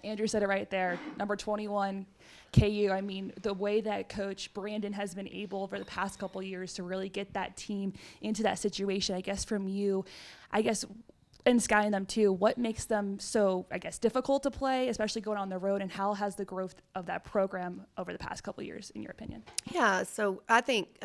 Andrew said it right there. Number 21, KU. I mean, the way that Coach Brandon has been able over the past couple years to really get that team into that situation, I guess from you, I guess, and scouting them too, what makes them so, I guess, difficult to play, especially going on the road, and how has the growth of that program over the past couple years, in your opinion? Yeah, so I think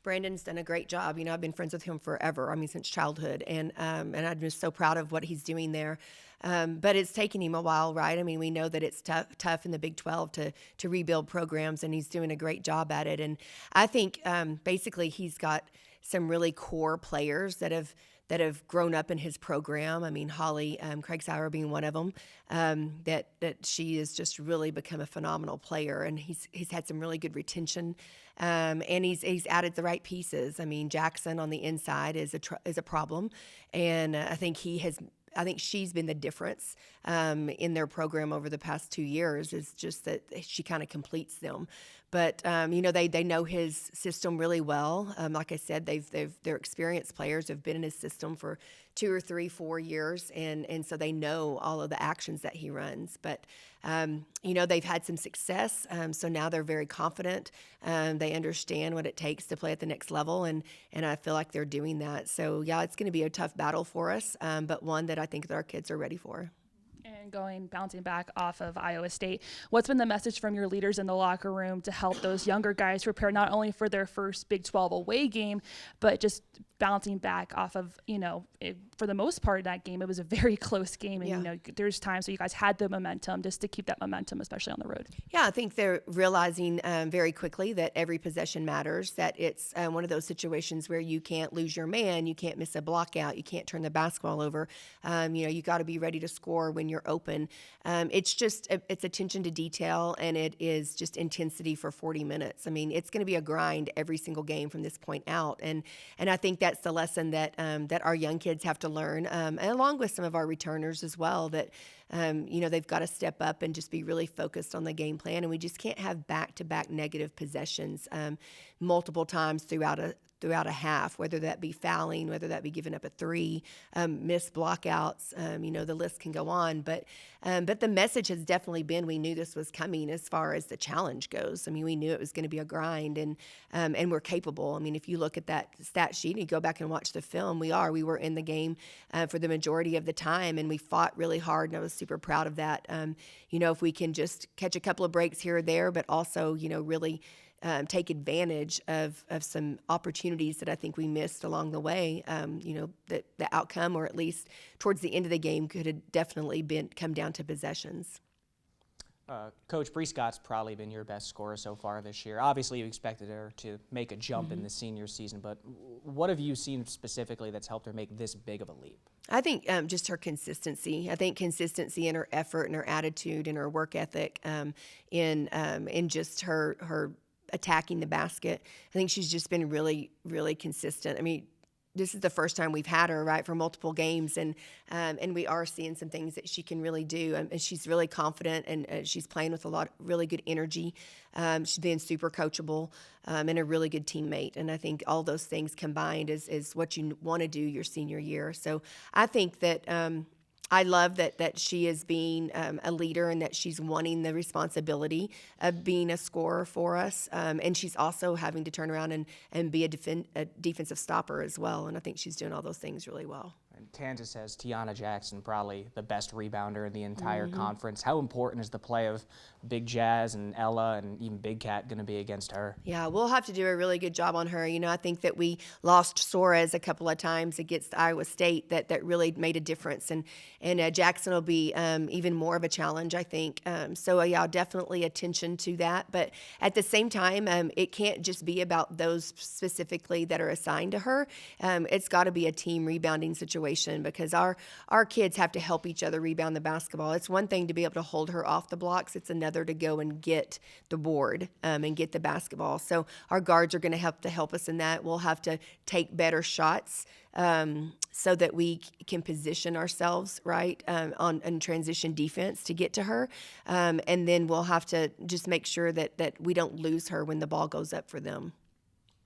Brandon's done a great job. You know, I've been friends with him forever. I mean, since childhood, and I'm just so proud of what he's doing there. But it's taken him a while, right? I mean, we know that it's tough in the Big 12 to rebuild programs, and he's doing a great job at it. And I think basically he's got some really core players that have grown up in his program. I mean, Holly Craig Sauer being one of them. That she has just really become a phenomenal player, and he's had some really good retention, and he's added the right pieces. I mean, Jackson on the inside is a problem, and I think she's been the difference in their program over the past 2 years. Is just that she kind of completes them. But you know, they know his system really well. Like I said, they're experienced players have been in his system for 2 or 3, 4 years, and so they know all of the actions that he runs. But you know, they've had some success, so now they're very confident. They understand what it takes to play at the next level, and I feel like they're doing that. So yeah, it's going to be a tough battle for us, but one that I think that our kids are ready for. And bouncing back off of Iowa State, what's been the message from your leaders in the locker room to help those younger guys prepare not only for their first Big 12 away game, but just bouncing back off of, for the most part of that game, it was a very close game. And, Yeah. There's times that you guys had the momentum just to keep that momentum, especially on the road. Yeah, I think they're realizing very quickly that every possession matters, that it's one of those situations where you can't lose your man, you can't miss a block out, you can't turn the basketball over. You got to be ready to score when you're open. It's attention to detail, and it is just intensity for 40 minutes. I mean, it's going to be a grind every single game from this point out. And I think that's the lesson that our young kids have to learn, and along with some of our returners as well, that they've got to step up and just be really focused on the game plan. And we just can't have back-to-back negative possessions multiple times throughout a half, whether that be fouling, whether that be giving up a three, missed blockouts. The list can go on. But the message has definitely been we knew this was coming as far as the challenge goes. I mean, we knew it was going to be a grind, and we're capable. I mean, if you look at that stat sheet and you go back and watch the film, we were in the game for the majority of the time, and we fought really hard, and I was super proud of that. If we can just catch a couple of breaks here or there, but also, really take advantage of some opportunities that I think we missed along the way. That the outcome, or at least towards the end of the game, could have definitely come down to possessions. Coach, Bree Scott's probably been your best scorer so far this year. Obviously, you expected her to make a jump in the senior season, but what have you seen specifically that's helped her make this big of a leap? I think just her consistency. I think consistency in her effort and her attitude and her work ethic, in just her attacking the basket. I think she's just been really, really consistent. I mean, this is the first time we've had her, right, for multiple games, and we are seeing some things that she can really do. And she's really confident, and she's playing with a lot of really good energy. She's being super coachable, and a really good teammate. And I think all those things combined is what you want to do your senior year. So I think that I love that she is being a leader, and that she's wanting the responsibility of being a scorer for us. And she's also having to turn around and be a defensive stopper as well. And I think she's doing all those things really well. And Kansas has Tiana Jackson, probably the best rebounder in the entire conference. How important is the play of Big Jazz and Ella and even Big Cat going to be against her? Yeah, we'll have to do a really good job on her. I think that we lost Suarez a couple of times against Iowa State that really made a difference. And Jackson will be even more of a challenge, I think. So, definitely attention to that. But at the same time, it can't just be about those specifically that are assigned to her. It's got to be a team rebounding situation, because our kids have to help each other rebound the basketball. It's one thing to be able to hold her off the blocks. It's another to go and get the board and get the basketball. So our guards are going to help us in that. We'll have to take better shots so that we can position ourselves right on transition defense to get to her. And then we'll have to just make sure that we don't lose her when the ball goes up for them.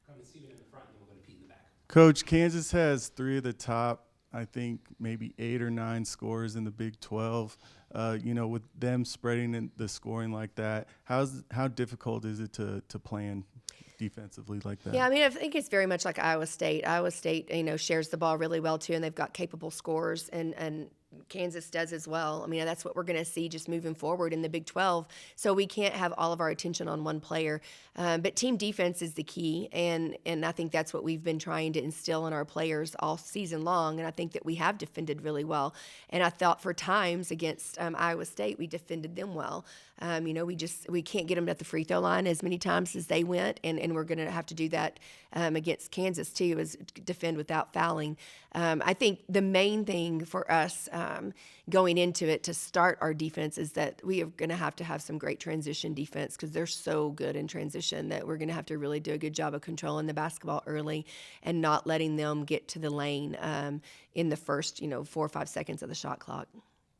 Come and see me in the front, and then we're going to Pete in the back. Coach, Kansas has 3 of the top, I think, maybe 8 or 9 scorers in the Big 12. with them spreading in the scoring like that, how difficult is it to plan defensively like that? Yeah, I mean, I think it's very much like Iowa State. Iowa State, shares the ball really well too, and they've got capable scorers, and Kansas does as well. I mean, that's what we're going to see just moving forward in the Big 12. So we can't have all of our attention on one player. But team defense is the key, and I think that's what we've been trying to instill in our players all season long, and I think that we have defended really well. And I thought for times against Iowa State, we defended them well. We can't get them at the free throw line as many times as they went, and we're going to have to do that against Kansas too, is defend without fouling. I think the main thing for us going into it to start our defense is that we are going to have some great transition defense, because they're so good in transition that we're going to have to really do a good job of controlling the basketball early and not letting them get to the lane in the first 4 or 5 seconds of the shot clock.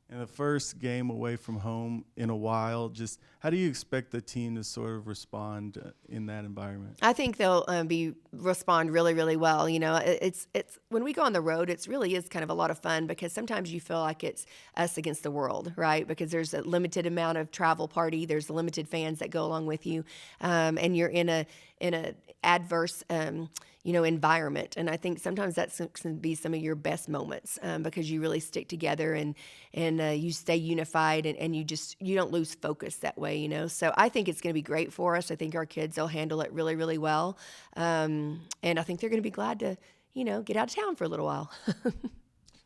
And the first game away from home in a while, just how do you expect the team to sort of respond in that environment? I think they'll respond really, really well. It's when we go on the road, it really is kind of a lot of fun, because sometimes you feel like it's us against the world, right? Because there's a limited amount of travel party, there's limited fans that go along with you, and you're in a adverse environment. And I think sometimes that's going to be some of your best moments, because you really stick together and you stay unified, and you don't lose focus that way, So I think it's going to be great for us. I think our kids will handle it really, really well. And I think they're going to be glad to, get out of town for a little while.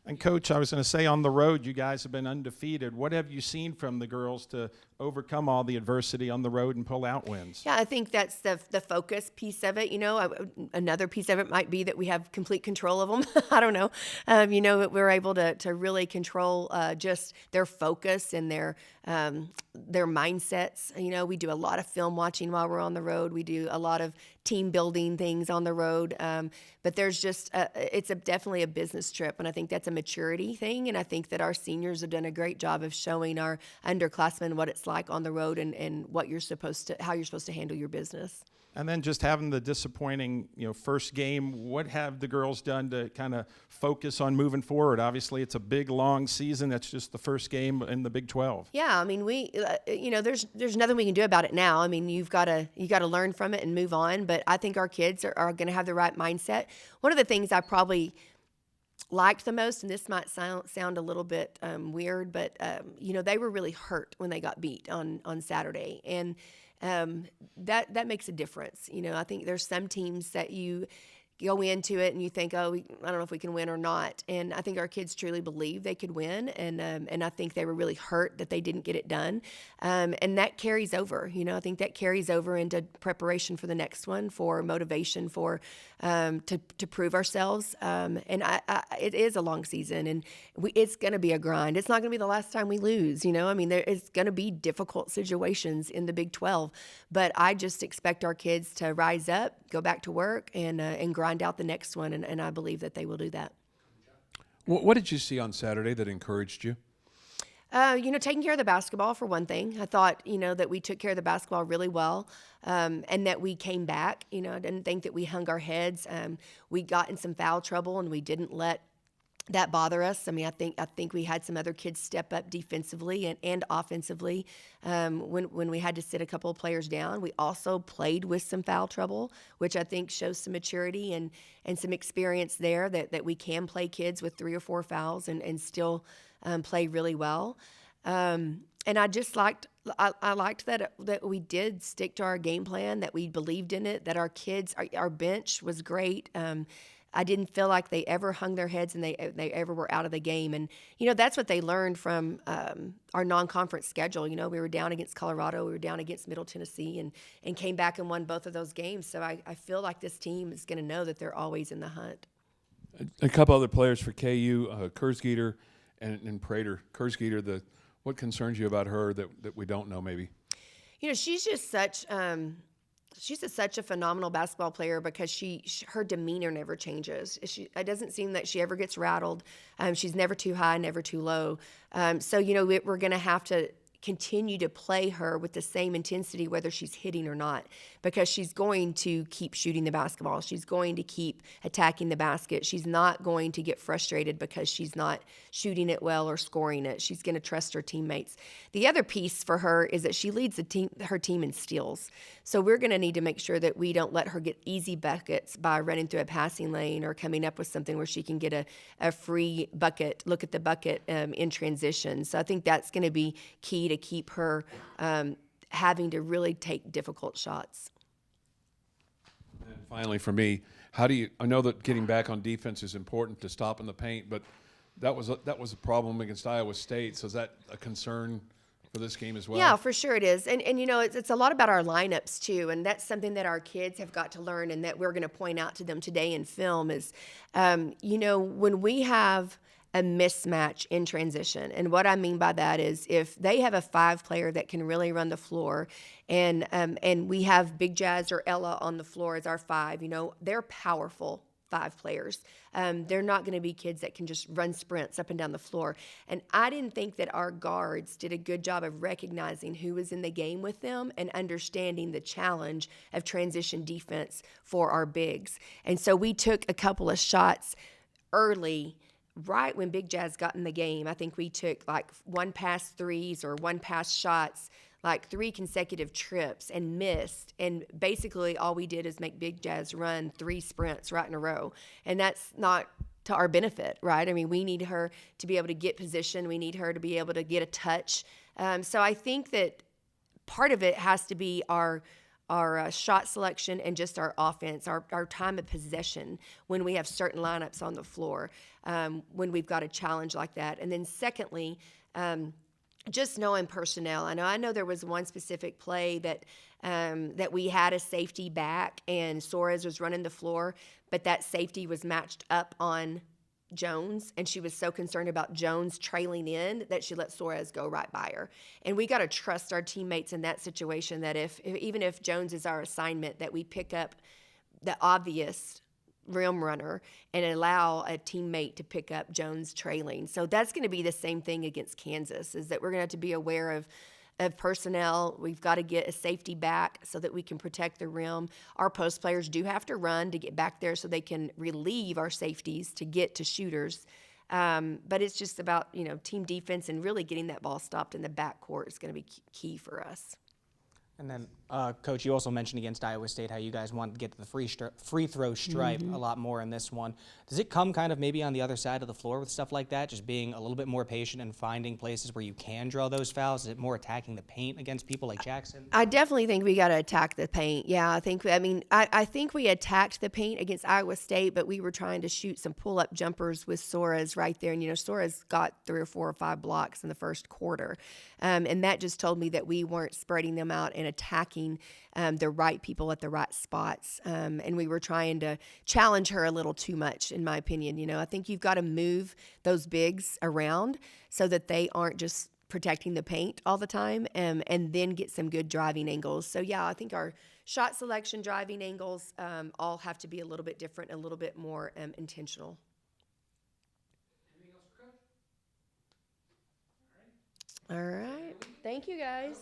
And Coach, I was going to say, on the road, you guys have been undefeated. What have you seen from the girls to overcome all the adversity on the road and pull out wins? Yeah, I think that's the focus piece of it. Another piece of it might be that we have complete control of them. I don't know. We're able to really control just their focus and their mindsets. We do a lot of film watching while we're on the road. We do a lot of team building things on the road. But there's just it's definitely a business trip, and I think that's a maturity thing. And I think that our seniors have done a great job of showing our underclassmen what it's like on the road and what how you're supposed to handle your business. And then just having the disappointing, first game, what have the girls done to kind of focus on moving forward? Obviously, it's a big, long season. That's just the first game in the Big 12. Yeah, I mean, there's nothing we can do about it now. I mean, you got to learn from it and move on. But I think our kids are going to have the right mindset. One of the things I probably liked the most, and this might sound a little bit weird, but they were really hurt when they got beat on Saturday, and that makes a difference. I think there's some teams that you go into it and you think, I don't know if we can win or not. And I think our kids truly believe they could win. And I think they were really hurt that they didn't get it done. And that carries over, I think that carries over into preparation for the next one, for motivation, for to prove ourselves. And it is a long season, and it's going to be a grind. It's not going to be the last time we lose. It's going to be difficult situations in the Big 12, but I just expect our kids to rise up, go back to work, and grind out the next one, and I believe that they will do that. What did you see on Saturday that encouraged you? Taking care of the basketball, for one thing. I thought, that we took care of the basketball really well, and that we came back. I didn't think that we hung our heads. We got in some foul trouble, and we didn't let that bother us. I mean, I think we had some other kids step up defensively and offensively when we had to sit a couple of players down. We also played with some foul trouble, which I think shows some maturity and some experience there, that we can play kids with 3 or 4 fouls and still play really well. And I just liked that we did stick to our game plan, that we believed in it, that our kids, our bench was great. I didn't feel like they ever hung their heads and they ever were out of the game. And, that's what they learned from our non-conference schedule. We were down against Colorado, we were down against Middle Tennessee, and came back and won both of those games. So I feel like this team is going to know that they're always in the hunt. A couple other players for KU, Kersgeter and Prater. Kersgeter, what concerns you about her that we don't know maybe? She's just such such a phenomenal basketball player, because her demeanor never changes. It doesn't seem that she ever gets rattled. She's never too high, never too low. So we're going to have to continue to play her with the same intensity, whether she's hitting or not, because she's going to keep shooting the basketball. She's going to keep attacking the basket. She's not going to get frustrated because she's not shooting it well or scoring it. She's going to trust her teammates. The other piece for her is that she leads her team in steals. So we're going to need to make sure that we don't let her get easy buckets by running through a passing lane or coming up with something where she can get a free bucket, look at the bucket in transition. So I think that's going to be key to keep her having to really take difficult shots. And finally, for me, I know that getting back on defense is important to stop in the paint, but that was a problem against Iowa State. So is that a concern for this game as well? Yeah, for sure it is. And you know, it's a lot about our lineups too, and that's something that our kids have got to learn and that we're going to point out to them today in film is, you know, when we have a mismatch in transition. And what I mean by that is if they have a 5-player that can really run the floor and we have Big Jazz or Ella on the floor as our 5, you know, they're powerful 5 players. They're not going to be kids that can just run sprints up and down the floor. And I didn't think that our guards did a good job of recognizing who was in the game with them and understanding the challenge of transition defense for our bigs. And so we took a couple of shots early, right when Big Jazz got in the game. I think we took like 1 pass threes or 1 pass shots, like 3 consecutive trips and missed. And basically all we did is make Big Jazz run 3 sprints right in a row. And that's not to our benefit, right? I mean, we need her to be able to get position. We need her to be able to get a touch. So I think that part of it has to be our shot selection and just our offense, our time of possession when we have certain lineups on the floor, when we've got a challenge like that. And then secondly, just knowing personnel. I know there was one specific play that we had a safety back and Soares was running the floor, but that safety was matched up on Jones, and she was so concerned about Jones trailing in that she let Soares go right by her. And we got to trust our teammates in that situation, that even if Jones is our assignment, that we pick up the obvious rim runner and allow a teammate to pick up Jones trailing. So that's going to be the same thing against Kansas, is that we're going to have to be aware of personnel. We've got to get a safety back so that we can protect the rim. Our post players do have to run to get back there so they can relieve our safeties to get to shooters. But it's just about, you know, team defense and really getting that ball stopped in the backcourt is going to be key for us. And then, Coach, you also mentioned against Iowa State how you guys wanted to get to the free throw stripe a lot more in this one. Does it come kind of maybe on the other side of the floor with stuff like that, just being a little bit more patient and finding places where you can draw those fouls? Is it more attacking the paint against people like Jackson? I definitely think we got to attack the paint. Yeah, I think we attacked the paint against Iowa State, but we were trying to shoot some pull-up jumpers with Soares right there. And, you know, Soares got 3 or 4 or 5 blocks in the first quarter. And that just told me that we weren't spreading them out and attacking the right people at the right spots. And we were trying to challenge her a little too much, in my opinion. You know, I think you've got to move those bigs around so that they aren't just protecting the paint all the time, and then get some good driving angles. So, yeah, I think our shot selection, driving angles, all have to be a little bit different, a little bit more intentional. Anything else for Coach? All right. Thank you, guys.